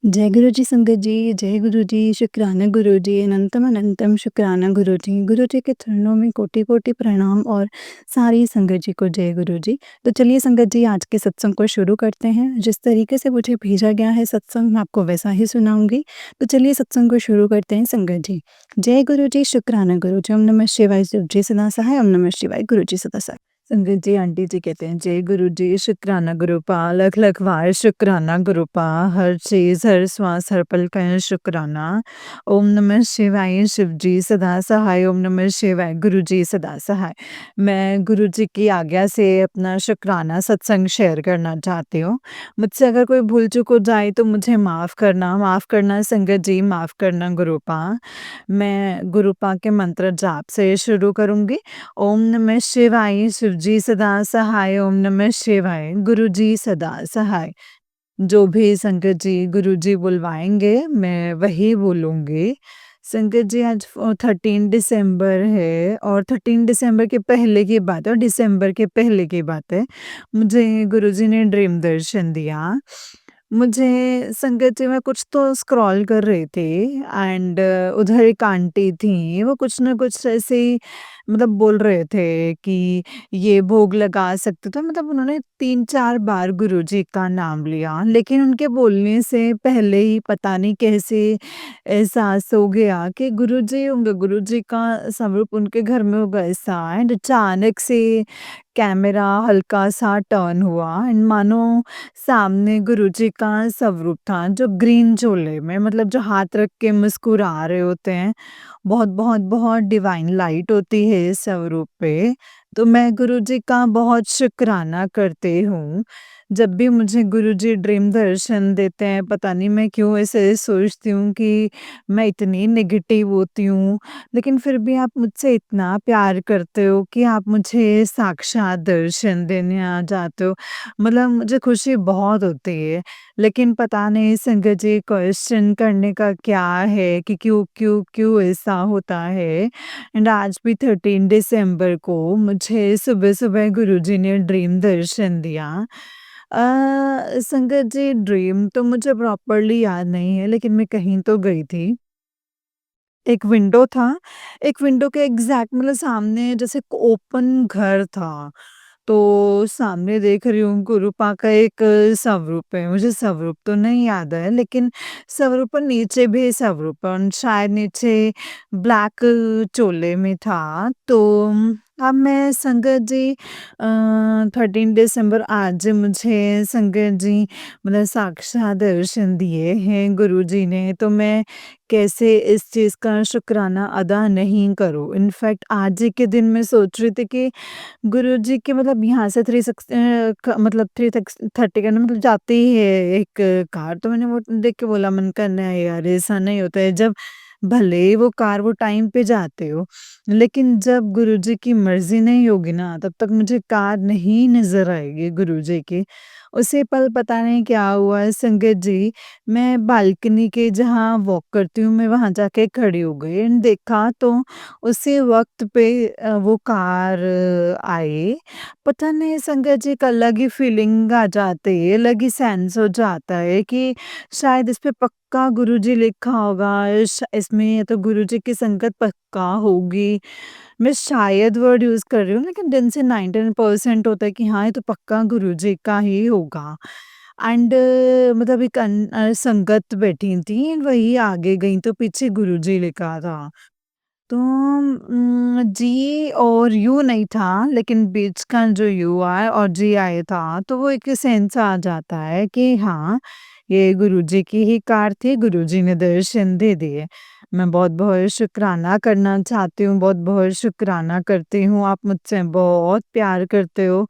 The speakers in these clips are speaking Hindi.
जय गुरु जी संगत जी, जय गुरु जी, शुक्राना गुरु जी, अनंतम अनंतम शुक्राना गुरु जी। गुरु जी के चरणों में कोटि-कोटि प्रणाम और सारी संगत जी को जय गुरु जी। तो चलिए संगत जी आज के सत्संग को शुरू करते हैं। जिस तरीके से मुझे भेजा गया है सत्संग मैं आपको वैसा ही सुनाऊँगी। तो चलिए सत्संग को शुरू करते हैं संगत जी। जय गुरु जी, शुक्राना गुरु जी, ओम नमः शिवाय, शिव जी सदा सहाय, ओम नमः शिवाय, गुरु जी सदा सहाय। संगत जी आंटी जी कहते हैं जय गुरु जी, शुक्राना गुरु पा, लख लख वार शुक्राना गुरु पा, हर चीज हर श्वास हर पल का शुक्राना। ओम नमः शिवाय, शिव जी सदा सहाय, ओम नमः शिवाय, गुरु जी सदा सहाय। मैं गुरु जी की आज्ञा से अपना शुक्राना सत्संग शेयर करना चाहती हूँ। मुझसे अगर कोई भूल चूक हो जाए तो मुझे माफ़ करना संगत जी, माफ़ करना गुरु पा। मैं गुरु पा के मंत्र जाप से शुरू करूँगी। ओम नमः शिवाय, शिव जी सदा सहाय, ओम नमः शिवाय, गुरु जी सदा सहाय। जो भी संगत जी गुरु जी बुलवाएँगे मैं वही बोलूँगी। संगत जी आज 13 दिसंबर है और 13 दिसंबर के पहले की बात है और दिसंबर के पहले की बात है। मुझे गुरुजी ने ड्रीम दर्शन दिया। मुझे संगत जी मैं कुछ तो स्क्रॉल कर रही थी एंड उधर एक आंटी थी, वो कुछ ना कुछ ऐसे ही मतलब बोल रहे थे कि ये भोग लगा सकते थे, मतलब उन्होंने 3-4 बार गुरुजी का नाम लिया, लेकिन उनके बोलने से पहले ही पता नहीं कैसे एहसास हो गया कि गुरुजी होंगे, गुरुजी का स्वरूप उनके घर में होगा ऐसा। एंड अचानक से कैमरा हल्का-सा टर्न हुआ एंड मानो सामने गुरुजी का स्वरूप था, जो ग्रीन चोले में, मतलब जो हाथ रख के मुस्कुरा रहे होते हैं। बहुत बहुत बहुत डिवाइन लाइट होती है इस स्वरूप पे। तो मैं गुरुजी का बहुत शुक्राना करती हूँ। जब भी मुझे गुरुजी ड्रीम दर्शन देते हैं, पता नहीं मैं क्यों ऐसे सोचती हूँ कि मैं इतनी नेगेटिव होती हूँ, लेकिन फिर भी आप मुझसे इतना प्यार करते हो कि आप मुझे साक्षात दर्शन देने आ जाते हो। मतलब मुझे खुशी बहुत होती है। लेकिन पता नहीं संगत जी क्वेश्चन करने का क्या है कि क्यों क्यों क्यों ऐसा होता है। एंड आज भी 13 दिसंबर को मुझे सुबह-सुबह गुरुजी ने ड्रीम दर्शन दिया। संगत जी ड्रीम तो मुझे प्रॉपर्ली याद नहीं है, लेकिन मैं कहीं तो गई थी। एक विंडो था, एक विंडो के एग्ज़ैक्ट मतलब सामने जैसे ओपन घर था। तो सामने देख रही हूँ गुरुपा का एक स्वरूप है। मुझे स्वरूप तो नहीं याद है, लेकिन स्वरूप और नीचे भी स्वरूप है और शायद नीचे ब्लैक चोले में था। तो अब मैं संगत जी 13 दिसंबर आज मुझे संगत जी मतलब साक्षात दर्शन दिए हैं गुरुजी ने, तो मैं कैसे इस चीज़ का शुक्राना अदा नहीं करूँ। इनफैक्ट आज ही के दिन मैं सोच रही थी कि गुरुजी के मतलब यहाँ से 330 का ना मतलब जाती ही है एक कार, तो मैंने वो देख के बोला मन का नहीं यार ऐसा नहीं होता है। जब भले ही वो कार वो टाइम पे जाते हो, लेकिन जब गुरुजी की मर्ज़ी नहीं होगी ना तब तक मुझे कार नहीं नज़र आएगी गुरुजी की। उसी पल पता नहीं क्या हुआ है संगत जी, मैं बालकनी के जहाँ वॉक करती हूँ मैं वहाँ जाके खड़ी हो गई एंड देखा तो उसी वक़्त पे वो कार आई। पता नहीं संगत जी एक अलग ही फीलिंग आ जाती है, अलग ही सेंस हो जाता है कि शायद इस पे पक्का गुरुजी लिखा होगा, इसमें या तो गुरुजी की संगत पक्का होगी। मैं शायद वर्ड यूज़ कर रही हूँ, लेकिन दिन से 99% होता है कि हाँ, ये तो पक्का गुरुजी का ही होगा। एंड मतलब एक संगत बैठी थी, वही आगे गई तो पीछे गुरुजी लिखा था। तो जी और यू नहीं था, लेकिन बीच का जो यू है और जी आया था, तो वो एक सेंस आ जाता है कि हाँ, ये गुरुजी की ही कार थी, गुरुजी ने दर्शन दे दिए। मैं बहुत-बहुत शुकराना करना चाहती हूँ, बहुत-बहुत शुकराना करती हूँ, आप मुझसे बहुत प्यार करते हो।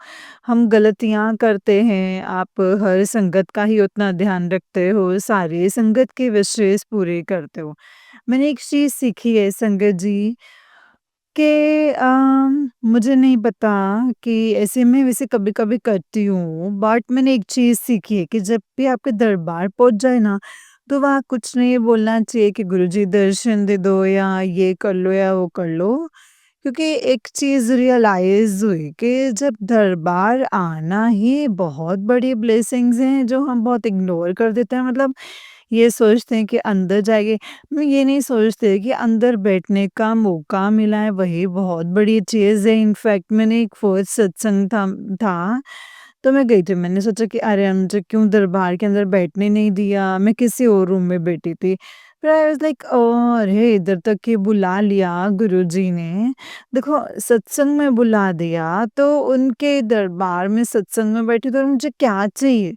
हम गलतियाँ करते हैं, आप हर संगत का ही उतना ध्यान रखते हो, सारी संगत की विशेष पूरी करते हो। मैंने एक चीज़ सीखी है संगत जी कि मुझे नहीं पता कि ऐसे मैं वैसे कभी-कभी करती हूँ, बट मैंने एक चीज़ सीखी है कि जब भी आपके दरबार पहुँच जाए ना, तो वहाँ कुछ नहीं बोलना चाहिए कि गुरुजी दर्शन दे दो या ये कर लो या वो कर लो। क्योंकि एक चीज़ रियलाइज़ हुई कि जब दरबार आना ही बहुत बड़ी ब्लेसिंग्स हैं, जो हम बहुत इग्नोर कर देते हैं। मतलब ये सोचते हैं कि अंदर जाएँगे, वो ये नहीं सोचते कि अंदर बैठने का मौका मिला है वही बहुत बड़ी चीज़ है। इनफैक्ट मैंने एक फर्स्ट सत्संग था, तो मैं गई थी। मैंने सोचा कि अरे! मुझे क्यों दरबार के अंदर बैठने नहीं दिया, मैं किसी और रूम में बैठी थी। फिर आई वाज़ लाइक अरे! इधर तक ही बुला लिया गुरुजी ने। देखो सत्संग में बुला दिया, तो उनके दरबार में सत्संग में बैठी तो मुझे क्या चाहिए?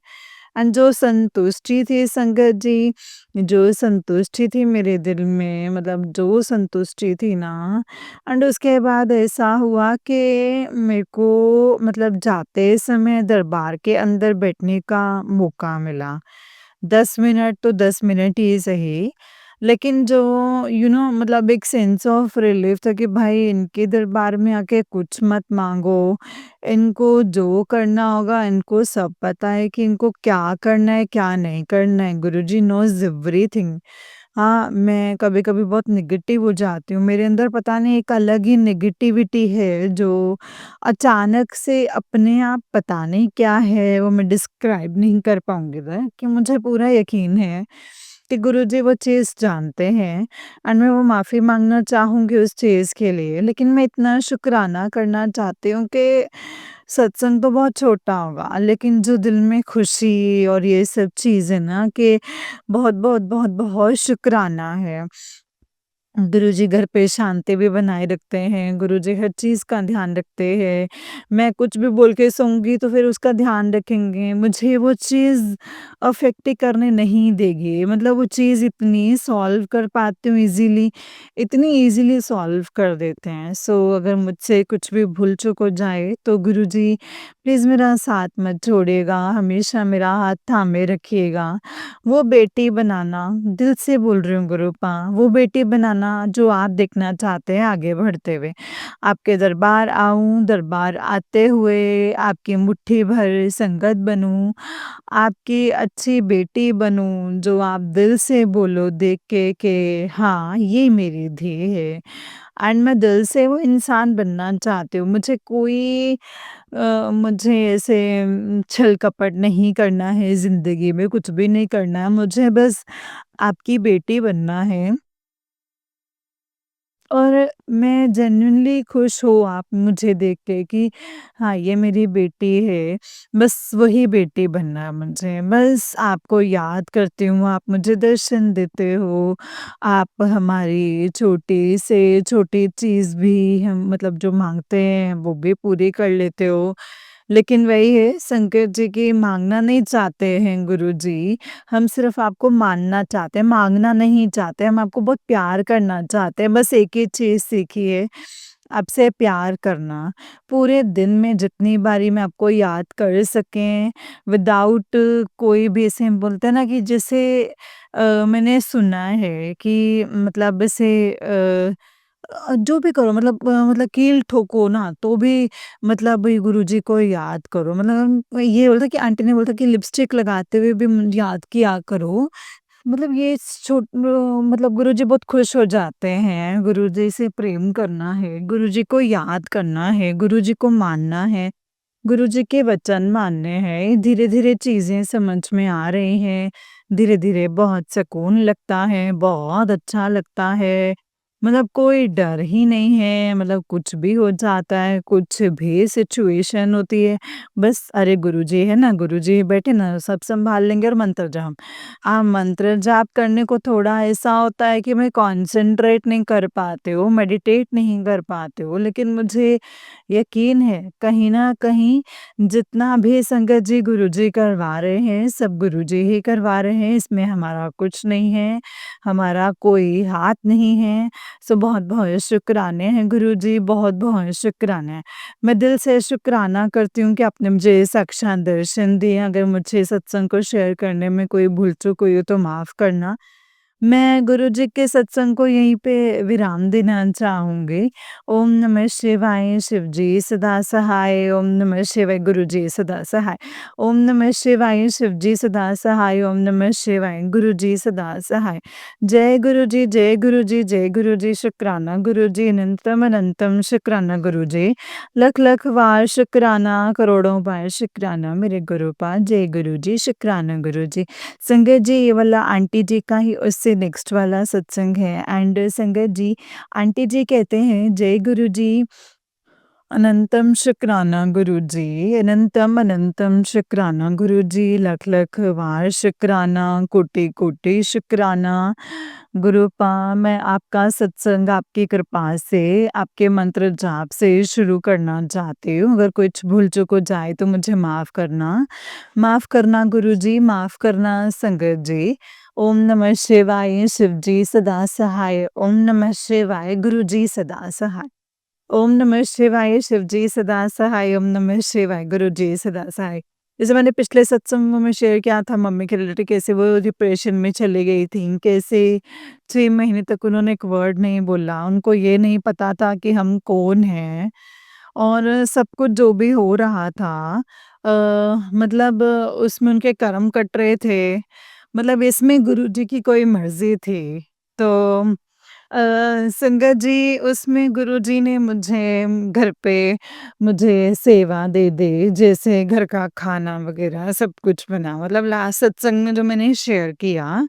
एंड जो संतुष्टि थी संगत जी, जो संतुष्टि थी मेरे दिल में, मतलब जो संतुष्टि थी ना, एंड उसके बाद ऐसा हुआ कि मेरे को मतलब जाते समय दरबार के अंदर बैठने का मौका मिला। 10 मिनट तो 10 मिनट ही सही, लेकिन जो मतलब एक सेंस ऑफ रिलीफ था कि भाई इनके दरबार में आके कुछ मत माँगो, इनको जो करना होगा इनको सब पता है कि इनको क्या करना है, क्या नहीं करना है, गुरुजी नोज़ एवरीथिंग। हाँ, मैं कभी-कभी बहुत नेगेटिव हो जाती हूँ, मेरे अंदर पता नहीं एक अलग ही नेगेटिविटी है जो अचानक से अपने आप पता नहीं क्या है, वो मैं डिस्क्राइब नहीं कर पाऊँगी मैं, कि मुझे पूरा यकीन है कि गुरुजी वो चीज़ जानते हैं एंड मैं वो माफ़ी माँगना चाहूँगी उस चीज़ के लिए। लेकिन मैं इतना शुक्राना करना चाहती हूँ कि सत्संग तो बहुत छोटा होगा, लेकिन जो दिल में खुशी और ये सब चीज़ें ना कि बहुत-बहुत, बहुत-बहुत शुक्राना है। गुरुजी घर पे शांति भी बनाए रखते हैं, गुरुजी हर चीज़ का ध्यान रखते हैं। मैं कुछ भी बोल के सोऊँगी तो फिर उसका ध्यान रखेंगे, मुझे वो चीज़ अफ़ेक्ट ही करने नहीं देगी। मतलब वो चीज़ इतनी सॉल्व कर पाती हूँ ईज़िली, इतनी ईज़िली सॉल्व कर देते हैं। सो अगर मुझसे कुछ भी भूल-चूक हो जाए तो गुरुजी प्लीज़ मेरा साथ मत छोड़िएगा, हमेशा मेरा हाथ थामे रखिएगा। वो बेटी बनाना, दिल से बोल रही हूँ गुरूपा, वो बेटी बनाना जो आप देखना चाहते हैं आगे बढ़ते हुए। आपके दरबार आऊँ, दरबार आते हुए आपकी मुट्ठी भर संगत बनूँ, आपकी अच्छी बेटी बनूँ, जो आप दिल से बोलो देख के कि हाँ, ये मेरी धी है। एंड मैं दिल से वो इंसान बनना चाहती हूँ। मुझे ऐसे छल-कपट नहीं करना है ज़िंदगी में, कुछ भी नहीं करना है, मुझे बस आपकी बेटी बनना है। और मैं जेन्युइनली खुश हूँ आप मुझे देख के कि हाँ, ये मेरी बेटी है, बस वही बेटी बनना है मुझे। बस आपको याद करती हूँ, आप मुझे दर्शन देते हो, आप हमारी छोटी से छोटी चीज़ भी हम मतलब जो माँगते हैं, वो भी पूरी कर लेते हो। लेकिन वही है, शंकर जी की माँगना नहीं चाहते हैं गुरुजी, हम सिर्फ़ आपको मानना चाहते हैं, माँगना नहीं चाहते, हम आपको बहुत प्यार करना चाहते हैं, बस एक ही चीज़ सीखी है, आपसे प्यार करना। पूरे दिन में जितनी बारी मैं आपको याद कर सकें, विदाउट कोई भी ऐसे हम बोलते हैं ना कि जैसे मैंने सुना है कि मतलब ऐसे जो भी करो मतलब कील ठोको ना तो भी मतलब गुरुजी को याद करो। मतलब ये बोलता कि आंटी ने बोला कि लिपस्टिक लगाते हुए भी याद किया करो। मतलब ये मतलब गुरुजी बहुत खुश हो जाते हैं, गुरुजी से प्रेम करना है, गुरुजी को याद करना है, गुरुजी को मानना है, गुरुजी के वचन मानने हैं। धीरे-धीरे चीज़ें समझ में आ रही हैं, धीरे-धीरे बहुत सुकून लगता है, बहुत अच्छा लगता है। मतलब कोई डर ही नहीं है, मतलब कुछ भी हो जाता है, कुछ भी सिचुएशन होती है, बस अरे गुरुजी है ना, गुरुजी बैठे ना सब सँभाल लेंगे और मंत्र जाप। मंत्र जाप करने को थोड़ा ऐसा होता है कि मैं कॉन्संट्रेट नहीं कर पाती हूँ, मेडिटेट नहीं कर पाती हूँ, लेकिन मुझे यकीन है कहीं न कहीं जितना भी संगत जी गुरुजी करवा रहे हैं, सब गुरुजी ही करवा रहे हैं, इसमें हमारा कुछ नहीं है, हमारा कोई हाथ नहीं है। सो बहुत-बहुत शुक्राने हैं गुरुजी, बहुत-बहुत शुक्राने हैं। मैं दिल से शुक्राना करती हूँ कि आपने मुझे साक्षात दर्शन दिए, अगर मुझे सत्संग को शेयर करने में कोई भूल-चूक हुई हो तो माफ़ करना। मैं गुरुजी के सत्संग को यहीं पे विराम देना चाहूँगी। ओम नमः शिवाय, शिव जी सदा सहाय, ओम नमः शिवाय, गुरुजी सदा सहाय। ओम नमः शिवाय, शिव जी सदा सहाय, ओम नमः शिवाय, गुरुजी सदा सहाय। जय गुरुजी, जय गुरुजी, जय गुरुजी, शुक्राना गुरुजी, अनंतम अनंतम शुक्राना गुरुजी। लख लख बार शुक्राना, करोड़ों बार शुक्राना मेरे गुरुपाद, जय गुरुजी, शुक्राना गुरुजी। संगत जी ये वाला आंटी जी का ही उससे नेक्स्ट वाला सत्संग है एंड संगत जी आंटी जी कहते हैं जय गुरु जी अनंतम शुक्राना गुरुजी, अनंतम अनंतम शुक्राना गुरुजी, लख लख बार शुक्राना, कोटि कोटि शुक्राना। गुरुपा मैं आपका सत्संग आपकी कृपा से, आपके मंत्र जाप से शुरू करना चाहती हूँ। अगर कुछ भूल चूक हो जाए तो मुझे माफ़ करना। माफ़ करना गुरुजी, माफ़ करना संगत जी। ओम नमः शिवाय, शिव जी सदा सहाय, ओम नमः शिवाय, गुरुजी सदा सहाय। ओम नमः शिवाय, शिव जी सदा सहाय, ओम नमः शिवाय, गुरु जी सदा सहाय। जैसे मैंने पिछले सत्संगों में शेयर किया था मम्मी के रिलेटेड कैसे वो डिप्रेशन में चली गई थी, कैसे 6 महीने तक उन्होंने एक वर्ड नहीं बोला, उनको ये नहीं पता था कि हम कौन हैं और सब कुछ जो भी हो रहा था मतलब उसमें उनके कर्म कट रहे थे, मतलब इसमें गुरुजी की कोई मर्ज़ी थी। तो संगत जी उसमें गुरुजी ने मुझे घर पे मुझे सेवा दे दी, जैसे घर का खाना वगैरह सब कुछ बना मतलब लास्ट सत्संग में जो मैंने शेयर किया,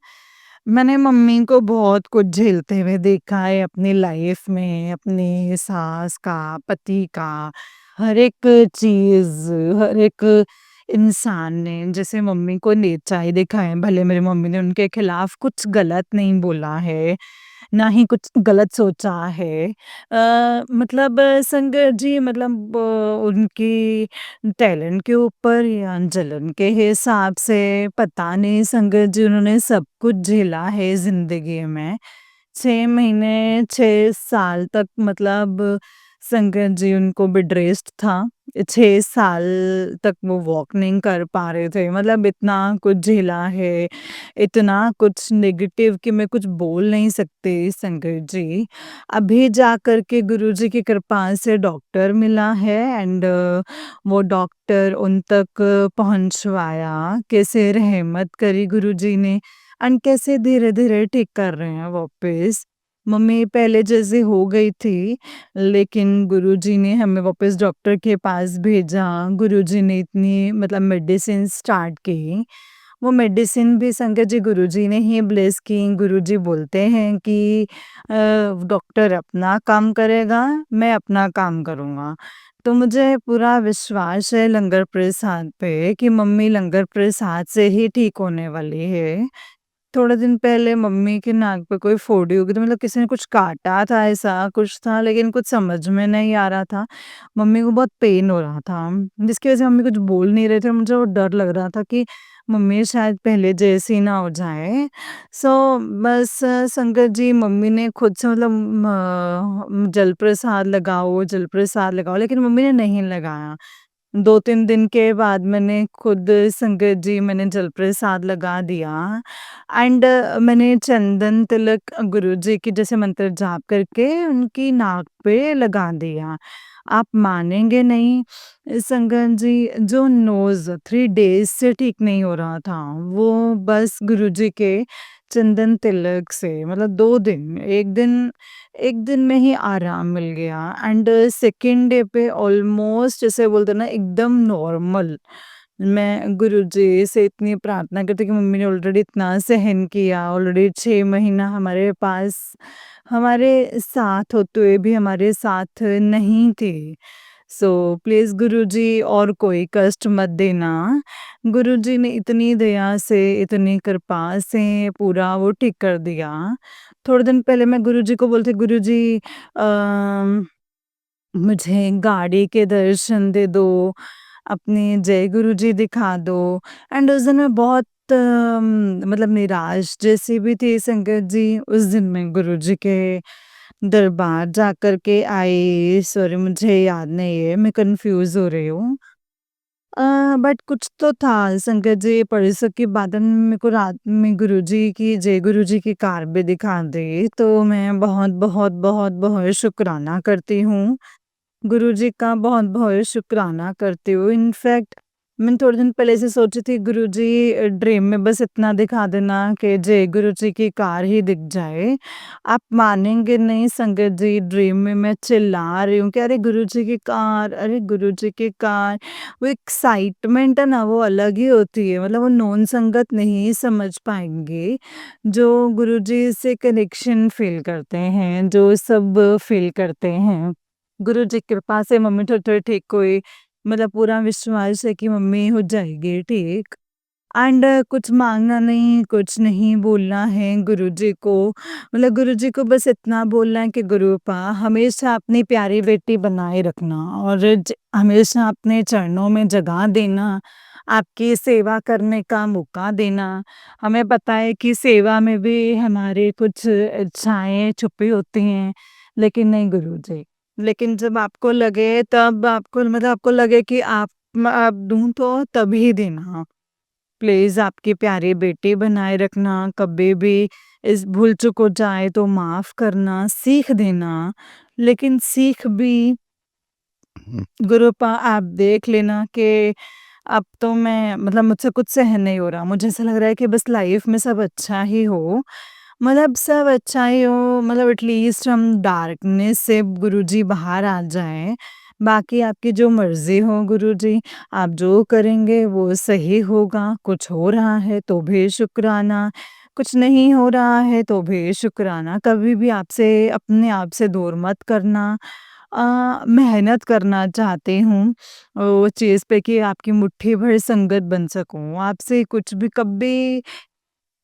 मैंने मम्मी को बहुत कुछ झेलते हुए देखा है अपनी लाइफ में, अपनी सास का, पति का, हर एक चीज़, हर एक इंसान ने जैसे मम्मी को नीचाई दिखाई है, भले मेरी मम्मी ने उनके खिलाफ कुछ गलत नहीं बोला है, ना ही कुछ गलत सोचा है। मतलब संगत जी मतलब उनकी टैलेंट के ऊपर या जलन के हिसाब से पता नहीं संगत जी उन्होंने सब कुछ झेला है ज़िंदगी में। 6 महीने, 6 साल तक मतलब संगत जी उनको बेड रेस्ट था। 6 साल तक वो वॉक नहीं कर पा रहे थे। मतलब इतना कुछ झेला है, इतना कुछ नेगेटिव कि मैं कुछ बोल नहीं सकती संगत जी। अभी जा कर के गुरुजी की कृपा से डॉक्टर मिला है एंड वो डॉक्टर उन तक पहुँचवाया, कैसे रहमत करी गुरुजी ने एंड कैसे धीरे-धीरे ठीक कर रहे हैं वापस। मम्मी पहले जैसे हो गई थी, लेकिन गुरुजी ने हमें वापस डॉक्टर के पास भेजा। गुरुजी ने इतनी मतलब मेडिसिन स्टार्ट की। वो मेडिसिन भी संगत जी गुरुजी ने ही ब्लेस की। गुरुजी बोलते हैं कि डॉक्टर अपना काम करेगा, मैं अपना काम करूँगा। तो मुझे पूरा विश्वास है लंगर प्रसाद पे कि मम्मी लंगर प्रसाद से ही ठीक होने वाली है। थोड़े दिन पहले मम्मी के नाक पे कोई फोड़ी हो गई थी मतलब किसी ने कुछ काटा था ऐसा कुछ था लेकिन कुछ समझ में नहीं आ रहा था। मम्मी को बहुत पेन हो रहा था, जिसकी वज़ह से मम्मी कुछ बोल नहीं रहे थे और मुझे वो डर लग रहा था कि मम्मी शायद पहले जैसी ना हो जाए। सो बस संगत जी मम्मी ने खुद से मतलब जल प्रसाद लगाओ लेकिन मम्मी ने नहीं लगाया। 2-3 दिन के बाद मैंने खुद संगत जी मैंने जलप्रसाद लगा दिया एंड मैंने चंदन तिलक गुरुजी की जैसे मंत्र जाप करके उनकी नाक पे लगा दिया। आप मानेंगे नहीं संगत जी जो नोज़ 3 डेज़ से ठीक नहीं हो रहा था, वो बस गुरुजी के चंदन तिलक से मतलब 2 दिन, 1 दिन में ही आराम मिल गया एंड सेकंड डे पे ऑलमोस्ट जैसे बोलते हैं ना एकदम नॉर्मल। मैं गुरुजी से इतनी प्रार्थना करती कि मम्मी ने ऑलरेडी इतना सहन किया, ऑलरेडी 6 महीना हमारे पास हमारे साथ होते हुए भी हमारे साथ नहीं थे। सो प्लीज़ गुरुजी और कोई कष्ट मत देना। गुरुजी ने इतनी दया से, इतनी कृपा से पूरा वो ठीक कर दिया। थोड़े दिन पहले मैं गुरुजी को बोलती गुरुजी मुझे गाड़ी के दर्शन दे दो, अपने जय गुरुजी दिखा दो एंड उस दिन मैं बहुत मतलब निराश जैसी भी थी संगत जी, उस दिन मैं गुरुजी के दरबार जाकर के आई, सॉरी मुझे याद नहीं है, मैं कन्फ्यूज़ हो रही हूँ। बट कुछ तो था संगत जी, परसों की बाद में मेरे को रात में गुरुजी की जय गुरुजी की कार भी दिखा दी, तो मैं बहुत बहुत बहुत बहुत शुक्राना करती हूँ। गुरुजी का बहुत-बहुत शुक्राना करती हूँ। इनफैक्ट मैंने थोड़े दिन पहले से सोची थी गुरुजी ड्रीम में बस इतना दिखा देना कि जय गुरुजी की कार ही दिख जाए। आप मानेंगे नहीं संगत जी, ड्रीम में मैं चिल्ला रही हूँ कि अरे गुरुजी की कार, अरे गुरुजी की कार। वो एक्साइटमेंट है ना, वो अलग ही होती है। मतलब वो नॉन संगत नहीं समझ पाएँगे, जो गुरुजी से कनेक्शन फ़ील करते हैं, जो सब फ़ील करते हैं। गुरु जी की कृपा से मम्मी थोड़ी-थोड़ी ठीक हुई। मतलब पूरा विश्वास है कि मम्मी हो जाएगी ठीक। एंड कुछ माँगना नहीं, कुछ नहीं बोलना है गुरुजी को। मतलब गुरुजी को बस इतना बोलना है कि गुरुपा हमेशा अपनी प्यारी बेटी बनाए रखना और हमेशा अपने चरणों में जगह देना, आपकी सेवा करने का मौका देना। हमें पता है कि सेवा में भी हमारी कुछ इच्छाएँ छुपी होती हैं, लेकिन नहीं गुरुजी। लेकिन जब आपको लगे तब आपको मतलब आपको लगे कि आप दूँ तो तभी देना। प्लीज़ आपकी प्यारी बेटी बनाए रखना, कभी भी इस भूल-चूक हो जाए तो माफ़ करना, सीख देना। लेकिन सीख भी गुरुपा आप देख लेना कि अब तो मैं मतलब मुझसे कुछ सहन नहीं हो रहा। मुझे ऐसा लग रहा है कि बस लाइफ़ में सब अच्छा ही हो। मतलब सब अच्छा ही हो, मतलब एटलीस्ट हम डार्कनेस से गुरुजी बाहर आ जाएँ। बाकी आपकी जो मर्ज़ी हो गुरुजी, आप जो करेंगे वो सही होगा। कुछ हो रहा है तो भी शुक्राना, कुछ नहीं हो रहा है तो भी शुक्राना। कभी भी आपसे अपने आप से दूर मत करना। मेहनत करना चाहती हूँ वो चीज़ पे कि आपकी मुट्ठी भर संगत बन सकूँ। आपसे कुछ भी कभी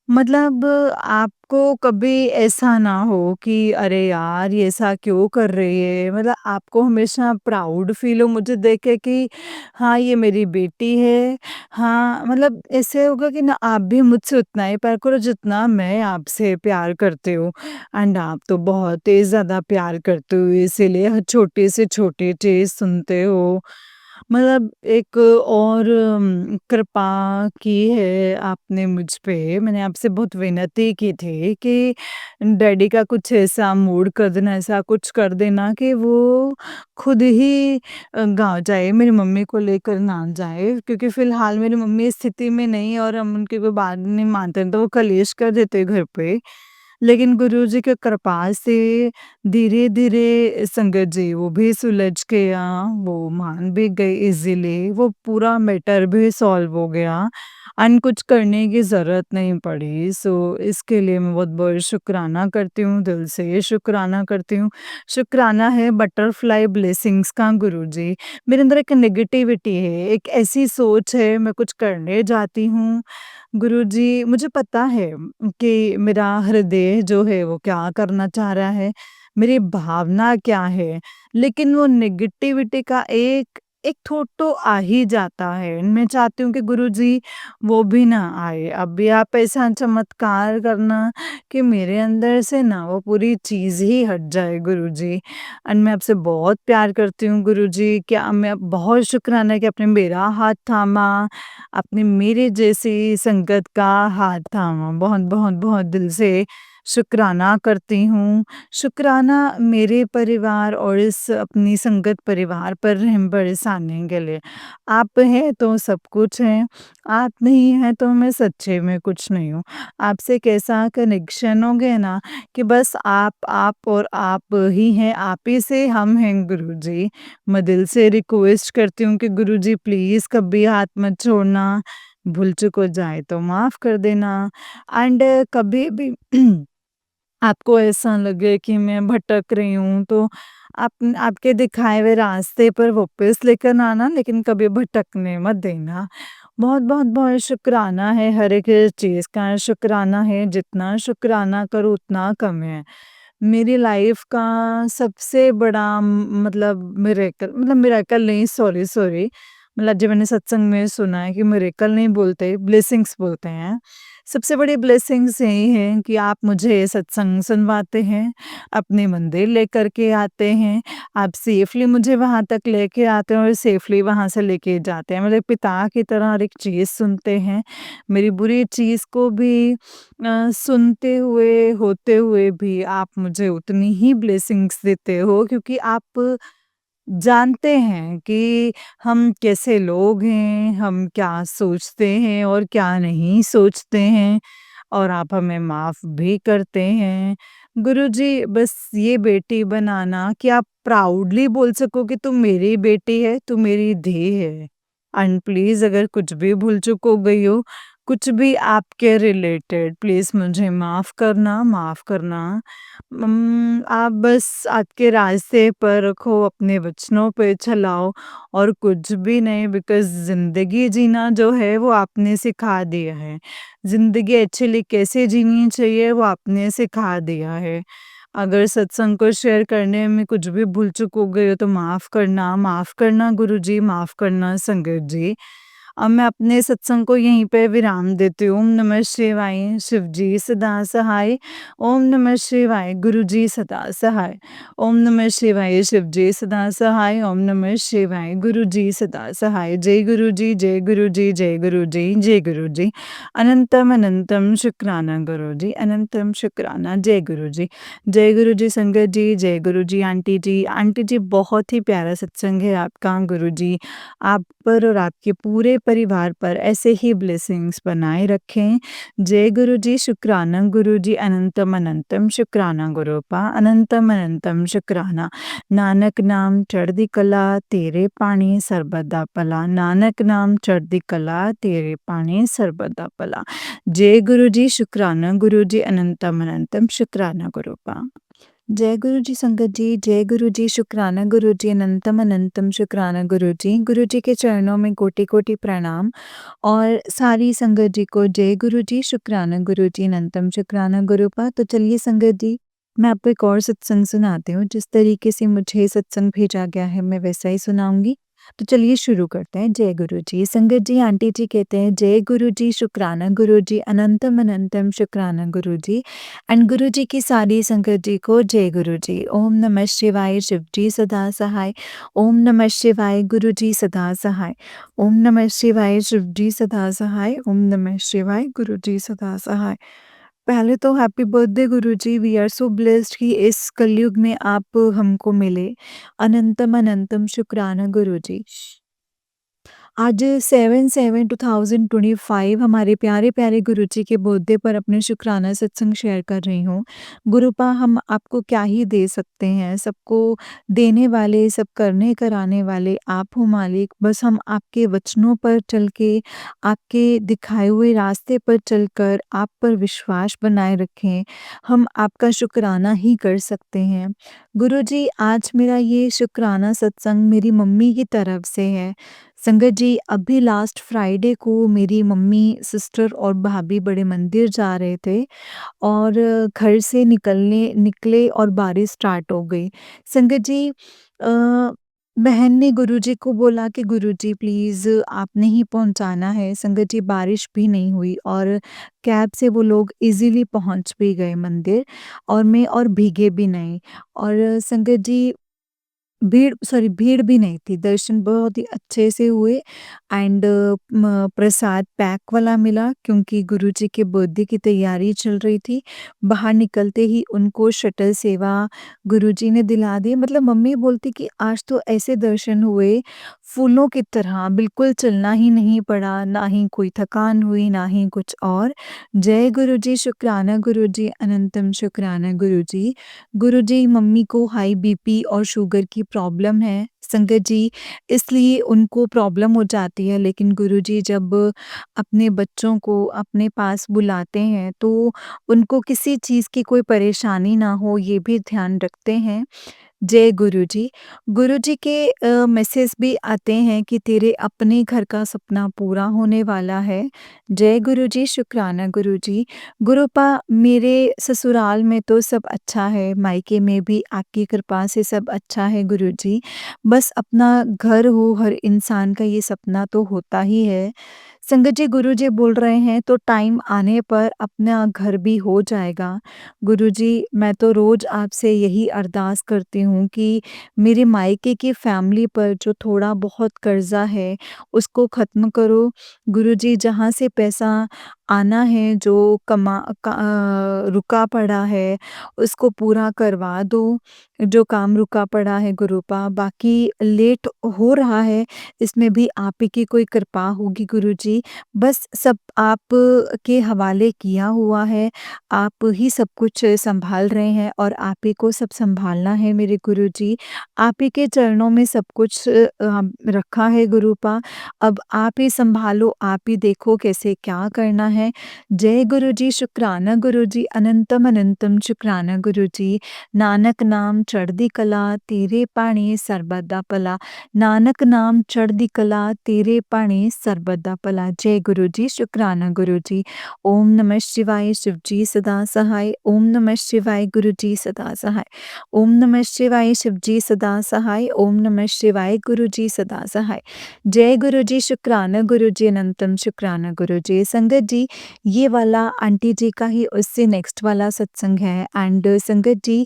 मतलब आपको कभी ऐसा ना हो कि अरे यार ये ऐसा क्यों कर रही है? मतलब आपको हमेशा प्राउड फ़ील हो मुझे देख के कि हाँ, ये मेरी बेटी है। हाँ, मतलब ऐसे होगा कि ना आप भी मुझसे उतना ही प्यार करो जितना मैं आपसे प्यार करती हूँ। एंड आप तो बहुत ही ज़्यादा प्यार करते हो इसीलिए हर छोटी से छोटी चीज़ सुनते हो। मतलब एक और कृपा की है आपने मुझ पे। मैंने आपसे बहुत विनती की थी कि डैडी का कुछ ऐसा मूड कर देना, ऐसा कुछ कर देना कि वो खुद ही गाँव जाए, मेरी मम्मी को लेकर ना जाए। क्योंकि फ़िलहाल मेरी मम्मी इस स्थिति में नहीं है और हम उनकी कोई बात नहीं मानते हैं, तो वो कलेश कर देते हैं घर पे। लेकिन गुरुजी की कृपा से धीरे-धीरे संगत जी वो भी सुलझ गया, वो मान भी गए इज़िली, वो पूरा मैटर भी सॉल्व हो गया एंड कुछ करने की ज़रूरत नहीं पड़ी। सो इसके लिए मैं बहुत-बहुत शुकराना करती हूँ, दिल से शुकराना करती हूँ। शुकराना है बटरफ्लाई ब्लेसिंग्स का गुरुजी। मेरे अंदर एक नेगेटिविटी है, एक ऐसी सोच है, मैं कुछ करने जाती हूँ गुरुजी मुझे पता है कि मेरा हृदय जो है वो क्या करना चाह रहा है, मेरी भावना क्या है, लेकिन वो नेगेटिविटी का एक एक थॉट तो आ ही जाता है। मैं चाहती हूँ कि गुरुजी वो भी ना आए। अभी आप ऐसा चमत्कार करना कि मेरे अंदर से ना वो पूरी चीज़ ही हट जाए गुरुजी। एंड मैं आपसे बहुत प्यार करती हूँ गुरुजी। क्या मैं बहुत शुक्राना है कि आपने मेरा हाथ थामा। आपने मेरे जैसी संगत का हाथ थामा। बहुत, बहुत, बहुत दिल से शुक्राना करती हूँ। शुक्राना मेरे परिवार और इस अपनी संगत परिवार पर रहम बरसाने के लिए। आप हैं तो सब कुछ है, आप नहीं हैं तो मैं सच्चे में कुछ नहीं हूँ। आपसे एक ऐसा कनेक्शन हो गया ना कि बस आप और आप ही हैं, आप ही से हम हैं गुरुजी। मैं दिल से रिक्वेस्ट करती हूँ कि गुरुजी प्लीज़ कभी हाथ मत छोड़ना, भूल-चूक हो जाए तो माफ़ कर देना एंड कभी भी आपको ऐसा लगे कि मैं भटक रही हूँ तो आप आपके दिखाए हुए रास्ते पर वापस लेकर आना लेकिन कभी भटकने मत देना। बहुत-बहुत बहुत शुकराना है हर एक चीज़ का शुकराना है, जितना शुकराना करो उतना कम है। मेरी लाइफ का सबसे बड़ा मतलब मिरेकल नहीं सॉरी मतलब जो मैंने सत्संग में सुना है कि मिरेकल नहीं बोलते, ब्लेसिंग्स बोलते हैं। सबसे बड़ी ब्लेसिंग्स यही हैं कि आप मुझे सत्संग सुनवाते हैं, अपने मंदिर लेकर के आते हैं, आप सेफ़ली मुझे वहाँ तक लेके आते हैं और सेफ़ली वहाँ से लेके जाते हैं। मेरे पिता की तरह हर एक चीज़ सुनते हैं, मेरी बुरी चीज़ को भी सुनते हुए, होते हुए भी आप मुझे उतनी ही ब्लेसिंग्स देते हो क्योंकि आप जानते हैं कि हम कैसे लोग हैं, हम क्या सोचते हैं और क्या नहीं सोचते हैं और आप हमें माफ़ भी करते हैं। गुरुजी बस ये बेटी बनाना कि आप प्राउडली बोल सको कि तू मेरी बेटी है, तू मेरी धी है। एंड प्लीज़ अगर कुछ भी भूल-चूक हो गई हो, कुछ भी आपके रिलेटेड प्लीज़ मुझे माफ़ करना। आप बस आपके रास्ते पर रखो, अपने वचनों पे चलाओ और कुछ भी नहीं बिकॉज़ ज़िंदगी जीना जो है वो आपने सिखा दिया है। ज़िंदगी एक्चुअली कैसे जीनी चाहिए वो आपने सिखा दिया है। अगर सत्संग को शेयर करने में कुछ भी भूल-चूक हो गई हो तो माफ़ करना गुरुजी, माफ़ करना संगत जी। अब मैं अपने सत्संग को यहीं पे विराम देती हूँ। ओम नमः शिवाय, शिव जी सदा सहाय। ओम नमः शिवाय, गुरु जी सदा सहाय। ओम नमः शिवाय, शिव जी सदा सहाय। ओम नमः शिवाय, गुरु जी सदा सहाय। जय गुरु जी, जय गुरु जी, जय गुरु जी, जय गुरु जी। अनंतम अनंतम शुक्राना गुरु जी, अनंतम शुक्राना जय गुरु जी। जय गुरु जी संगत जी, जय गुरु जी आंटी जी। आंटी जी बहुत ही प्यारा सत्संग है आपका गुरु जी। आप पर और आपके पूरे परिवार पर ऐसे ही ब्लेसिंग्स बनाए रखें। जय गुरु जी, शुक्राना गुरु जी, अनंतम अनंतम शुक्राना गुरूपा, अनंतम अनंतम शुक्राना। नानक नाम चढ़दी कला, तेरे पाणी सर्बदा भला। नानक नाम चढ़दी कला, तेरे पाणी सर्बदा भला। जय गुरु जी, शुक्राना गुरु जी, अनंतम अनंतम शुक्राना गुरूपा। जय गुरु जी संगत जी, जय गुरु जी, शुक्राना गुरु जी, अनंतम अनंतम शुक्राना गुरु जी। गुरु जी के चरणों में कोटि-कोटि प्रणाम और सारी संगत जी को जय गुरु जी, शुक्राना गुरु जी, अनंतम शुक्राना गुरूपा। तो चलिए संगत जी, मैं आपको एक और सत्संग सुनाती हूँ। जिस तरीके से मुझे सत्संग भेजा गया है, मैं वैसा ही सुनाऊँगी। तो चलिए शुरू करते हैं। जय गुरु जी। संगत जी, आंटी जी कहते हैं, जय गुरु जी, शुक्राना गुरु जी, अनंतम अनंतम शुक्राना गुरु जी। एंड गुरु जी की सारी संगत जी को जय गुरु जी। ओम नमः शिवाय, शिव जी सदा सहाय। ओम नमः शिवाय, गुरु जी सदा सहाय। ओम नमः शिवाय, शिव जी सदा सहाय। ओम नमः शिवाय, गुरु जी सदा सहाय। पहले तो happy birthday Guru ji, we are so blessed कि इस कलयुग में आप हमको मिले। अनंतम अनंतम शुक्राना गुरु जी। आज 7/7/2025 हमारे प्यारे-प्यारे गुरुजी के बर्थडे पर अपने शुक्राना सत्संग शेयर कर रही हूँ। गुरुपा हम आपको क्या ही दे सकते हैं, सबको देने वाले, सब करने कराने वाले आप हो मालिक। बस हम आपके वचनों पर चल के, आपके दिखाए हुए रास्ते पर चलकर आप पर विश्वास बनाए रखें, हम आपका शुक्राना ही कर सकते हैं। गुरुजी आज मेरा ये शुक्राना सत्संग मेरी मम्मी की तरफ से है। संगत जी अभी लास्ट फ्राइडे को मेरी मम्मी, सिस्टर और भाभी बड़े मंदिर जा रहे थे और घर से निकले और बारिश स्टार्ट हो गई। संगत जी बहन ने गुरुजी को बोला कि गुरुजी प्लीज़ आपने ही पहुंचाना है। संगत जी बारिश भी नहीं हुई और कैब से वो लोग इजीली पहुंच भी गए मंदिर और मैं और भीगे भी नहीं और संगत जी भीड़ भी नहीं थी, दर्शन बहुत ही अच्छे से हुए एंड प्रसाद पैक वाला मिला क्योंकि गुरुजी के बर्थडे की तैयारी चल रही थी। बाहर निकलते ही उनको शटल सेवा गुरुजी ने दिला दी। मतलब मम्मी बोलती कि आज तो ऐसे दर्शन हुए, फूलों की तरह बिल्कुल चलना ही नहीं पड़ा, ना ही कोई थकान हुई, ना ही कुछ और। जय गुरुजी, शुक्राना गुरुजी, अनंतम शुक्राना गुरुजी। गुरुजी मम्मी को हाई बीपी और शुगर की प्रॉब्लम है संगत जी, इसलिए उनको प्रॉब्लम हो जाती है लेकिन गुरुजी जब अपने बच्चों को अपने पास बुलाते हैं तो उनको किसी चीज़ की कोई परेशानी ना हो ये भी ध्यान रखते हैं। जय गुरुजी। गुरुजी के मैसेज भी आते हैं कि तेरे अपने घर का सपना पूरा होने वाला है। जय गुरुजी, शुक्राना गुरुजी। गुरुपा मेरे ससुराल में तो सब अच्छा है, मायके में भी आपकी कृपा से सब अच्छा है गुरुजी। बस अपना घर हो हर इंसान का ये सपना तो होता ही है। संगत जी, गुरुजी बोल रहे हैं तो टाइम आने पर अपना घर भी हो जाएगा। गुरुजी, मैं तो रोज़ आपसे यही अरदास करती हूँ कि मेरे मायके की फैमिली पर जो थोड़ा बहुत कर्ज़ा है, उसको ख़त्म करो। गुरुजी, जहाँ से पैसा आना है, जो रुका पड़ा है, उसको पूरा करवा दो। जो काम रुका पड़ा है गुरुपा, बाकी लेट हो रहा है, इसमें भी आप ही की कोई कृपा होगी गुरुजी। बस सब आप के हवाले किया हुआ है, आप ही सब कुछ सँभाल रहे हैं और आप ही को सब सँभालना है मेरे गुरुजी। आप ही के चरणों में सब कुछ रखा है गुरुपा, अब आप ही सँभालो, आप ही देखो कैसे क्या करना है। जय गुरुजी, शुक्राना गुरुजी, अनंतम अनंतम शुक्राना गुरुजी। नानक नाम चढ़दी कला, तेरे भाਣੇ ਸਰਬੱਤ ਭਲਾ। नानक नाम चढ़दी कला, तेरे भाਣੇ ਸਰਬੱਤ ਭਲਾ। जय गुरु जी, शुक्राना गुरु जी। ओम नमः शिवाय, शिव जी सदा सहाय। ओम नमः शिवाय, गुरु जी सदा सहाय। ओम नमः शिवाय, शिव जी सदा सहाय। ओम नमः शिवाय, गुरु जी सदा सहाय। जय गुरु जी, शुक्राना गुरु जी, अनंतम शुक्राना गुरु जी। संगत जी, ये वाला आंटी जी का ही उससे नेक्स्ट वाला सत्संग है। एंड संगत जी,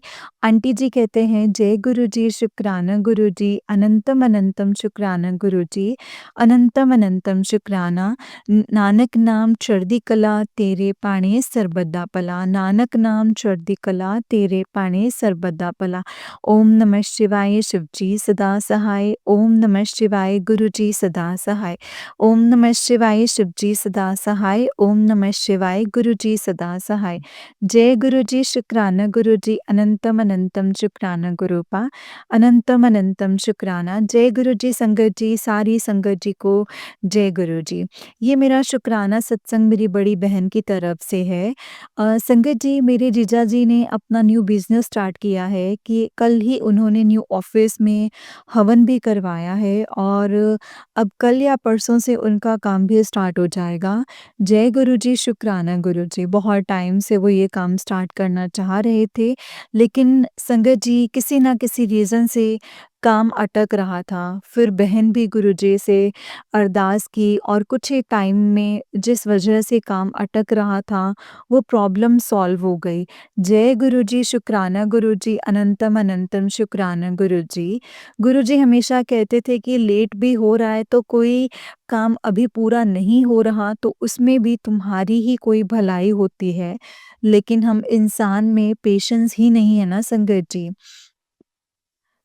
आंटी जी कहते हैं, जय गुरु जी, शुक्राना गुरु जी, अनंतम अनंतम शुक्राना गुरु जी, अनंतम अनंतम शुक्राना। नानक नाम चढ़दी कला, तेरे भाਣੇ ਸਰਬੱਤ ਦਾ ਭਲਾ। नानक नाम चढ़दी कला, तेरे भाਣੇ ਸਰਬੱਤ ਦਾ ਭਲਾ। ओम नमः शिवाय, शिव जी सदा सहाय। ओम नमः शिवाय, गुरु जी सदा सहाय। ओम नमः शिवाय, शिव जी सदा सहाय। ओम नमः शिवाय, गुरु जी सदा सहाय। जय गुरु जी, शुक्राना गुरु जी, अनंतम अनंतम शुक्राना गुरुपा। अनंतम अनंतम शुक्राना। जय गुरु जी संगत जी, सारी संगत जी को जय गुरु जी। ये मेरा शुक्राना सत्संग मेरी बड़ी बहन की तरफ से है। संगत जी, मेरे जीजा जी ने अपना न्यू बिज़नेस स्टार्ट किया है कि कल ही उन्होंने न्यू ऑफ़िस में हवन भी करवाया है और अब कल या परसों से उनका काम भी स्टार्ट हो जाएगा। जय गुरु जी, शुक्राना गुरु जी। बहुत टाइम से वो ये काम स्टार्ट करना चाह रहे थे, लेकिन संगत जी किसी न किसी रीज़न से काम अटक रहा था। फिर बहन भी गुरुजी से अरदास की और कुछ ही टाइम में जिस वजह से काम अटक रहा था, वो प्रॉब्लम सॉल्व हो गई। जय गुरुजी, शुक्राना गुरुजी, अनंतम अनंतम शुक्राना गुरुजी। गुरुजी हमेशा कहते थे कि लेट भी हो रहा है तो कोई काम अभी पूरा नहीं हो रहा तो उसमें भी तुम्हारी ही कोई भलाई होती है। लेकिन हम इंसान में पेशेंस ही नहीं है ना संगत जी।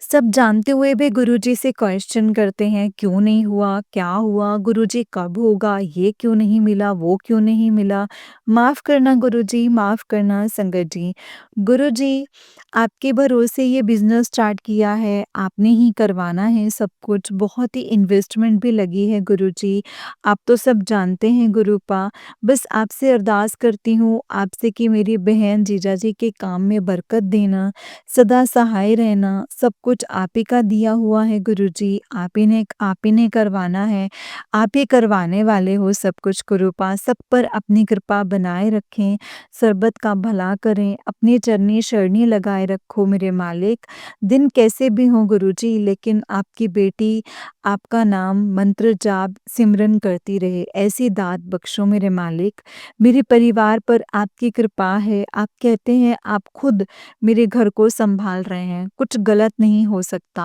सब जानते हुए भी गुरुजी से क्वेश्चन करते हैं, क्यों नहीं हुआ, क्या हुआ, गुरुजी कब होगा, ये क्यों नहीं मिला, वो क्यों नहीं मिला। माफ़ करना गुरुजी, माफ़ करना संगत जी। गुरुजी, आपके भरोसे ये बिज़नेस स्टार्ट किया है, आपने ही करवाना है सब कुछ, बहुत ही इन्वेस्टमेंट भी लगी है गुरुजी। आप तो सब जानते हैं गुरुपा, बस आपसे अरदास करती हूँ आपसे कि मेरी बहन जीजाजी के काम में बरकत देना, सदा सहाय रहना, सब कुछ आप ही का दिया हुआ है गुरुजी, आप ही ने करवाना है, आप ही करवाने वाले हो सब कुछ गुरुपा, सब पर अपनी कृपा बनाए रखें, सर्बत का भला करें, अपनी चरनी शरणी लगाए रखो मेरे मालिक। दिन कैसे भी हों गुरुजी, लेकिन आपकी बेटी आपका नाम मंत्र जाप सिमरन करती रहे, ऐसी दात बख्शो मेरे मालिक। मेरे परिवार पर आपकी कृपा है, आप कहते हैं आप खुद मेरे घर को संभाल रहे हैं, कुछ गलत नहीं हो सकता।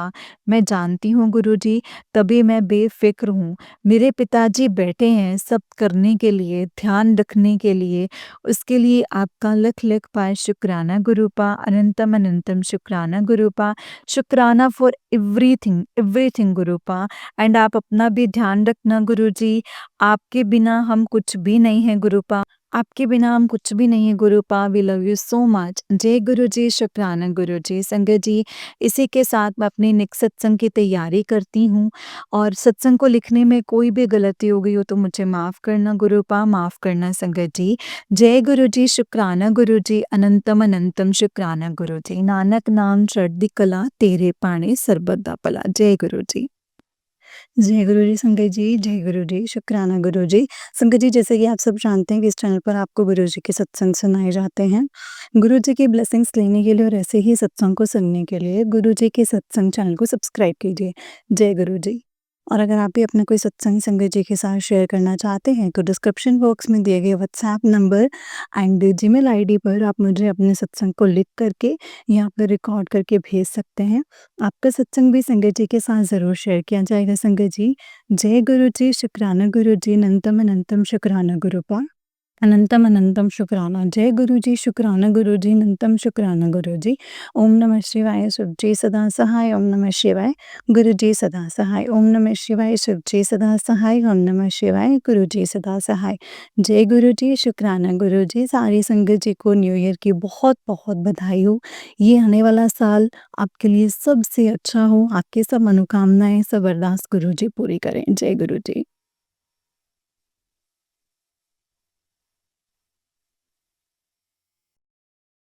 मैं जानती हूँ गुरुजी, तभी मैं बेफ़िक्र हूँ। मेरे पिताजी बैठे हैं सब करने के लिए, ध्यान रखने के लिए, उसके लिए आपका लख-लख पाए शुक्राना गुरुपा, अनंतम अनंतम शुक्राना गुरुपा, शुक्राना फॉर एवरीथिंग, एवरीथिंग गुरुपा। एंड आप अपना भी ध्यान रखना गुरुजी, आपके बिना हम कुछ भी नहीं हैं गुरुपा। आपके बिना हम कुछ भी नहीं है गुरुपा, we love you so much. जय गुरु जी, शुक्राना गुरु जी। संगत जी, इसी के साथ मैं अपने नेक्स्ट सत्संग की तैयारी करती हूँ और सत्संग को लिखने में कोई भी गलती हो गई हो तो मुझे माफ़ करना गुरुपा, माफ़ करना संगत जी। जय गुरु जी, शुक्राना गुरु जी, अनंतम अनंतम शुक्राना गुरु जी। नानक नाम चढ़दी कला, तेरे भाਣੇ ਸਰਬੱਤ ਦਾ ਭਲਾ। जय गुरु जी। जय गुरु जी संगत जी, जय गुरु जी, शुक्राना गुरु जी। संगत जी, जैसे कि आप सब जानते हैं कि इस चैनल पर आपको गुरु जी के सत्संग सुनाए जाते हैं। गुरु जी की ब्लेसिंग्स लेने के लिए और ऐसे ही सत्संग को सुनने के लिए गुरु जी के सत्संग चैनल को सब्सक्राइब कीजिए। जय गुरु जी। और अगर आप भी अपना कोई सत्संग संगत जी के साथ शेयर करना चाहते हैं तो डिस्क्रिप्शन बॉक्स में दिए गए WhatsApp number and Gmail ID पर आप मुझे अपने सत्संग को लिख करके या फिर रिकॉर्ड करके भेज सकते हैं। आपका सत्संग भी संगत जी के साथ ज़रूर शेयर किया जाएगा संगत जी। जय गुरु जी, शुक्राना गुरु जी, अनंतम अनंतम शुक्राना गुरुपा। अनंतम अनंतम शुक्राना। जय गुरु जी, शुक्राना गुरु जी, अनंतम शुक्राना गुरु जी। ओम नमः शिवाय, शिव जी सदा सहाय। ओम नमः शिवाय, गुरु जी सदा सहाय। ओम नमः शिवाय, शिव जी सदा सहाय। ओम नमः शिवाय, गुरु जी सदा सहाय। जय गुरु जी, शुक्राना गुरु जी। सारी संगत जी को न्यू ईयर की बहुत बहुत बधाई हो। ये आने वाला साल आपके लिए सबसे अच्छा हो। आपकी सब मनोकामनाएं सब अरदास गुरु जी पूरी करें। जय गुरु जी।